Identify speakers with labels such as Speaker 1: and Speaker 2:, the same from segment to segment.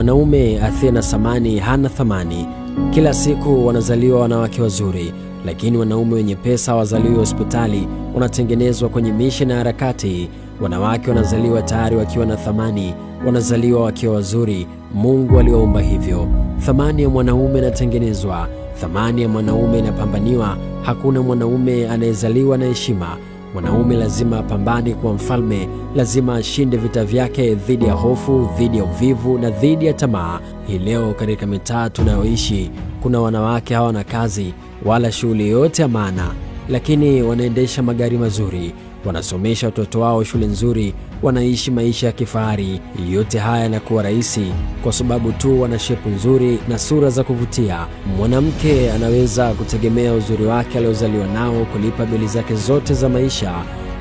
Speaker 1: Mwanaume asiye na thamani hana thamani. Kila siku wanazaliwa wanawake wazuri, lakini wanaume wenye pesa hawazaliwi hospitali, wanatengenezwa kwenye mishe na harakati. Wanawake wanazaliwa tayari wakiwa na thamani, wanazaliwa wakiwa wazuri. Mungu aliwaumba hivyo. Thamani ya mwanaume inatengenezwa, thamani ya mwanaume inapambaniwa. Hakuna mwanaume anayezaliwa na heshima. Mwanaume lazima apambane kuwa mfalme, lazima ashinde vita vyake dhidi ya hofu, dhidi ya uvivu na dhidi ya tamaa. Hii leo katika mitaa tunayoishi kuna wanawake hawana kazi wala shughuli yoyote ya maana, lakini wanaendesha magari mazuri, wanasomesha watoto wao shule nzuri, wanaishi maisha ya kifahari. Yote haya yanakuwa rahisi kwa sababu tu wana shepu nzuri na sura za kuvutia. Mwanamke anaweza kutegemea uzuri wake aliozaliwa nao kulipa bili zake zote za maisha.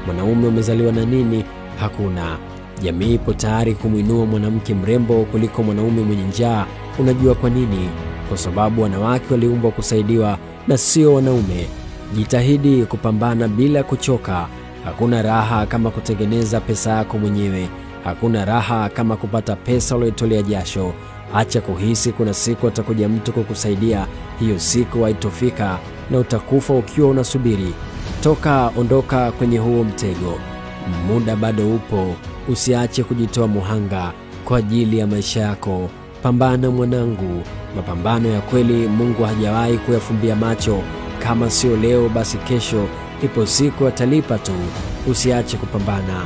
Speaker 1: Mwanaume umezaliwa na nini? Hakuna. Jamii ipo tayari kumwinua mwanamke mrembo kuliko mwanaume mwenye njaa. Unajua kwa nini? Kwa sababu wanawake waliumbwa kusaidiwa na sio wanaume. Jitahidi kupambana bila kuchoka. Hakuna raha kama kutengeneza pesa yako mwenyewe. Hakuna raha kama kupata pesa uliyotolea jasho. Acha kuhisi kuna siku atakuja mtu kukusaidia. Hiyo siku haitofika na utakufa ukiwa unasubiri. Ondoka kwenye huo mtego. Muda bado upo. Usiache kujitoa muhanga kwa ajili ya maisha yako. Pambana mwanangu. Mapambano ya kweli Mungu hajawahi kuyafumbia macho. Kama sio leo basi kesho, ipo siku atalipa tu. Usiache kupambana.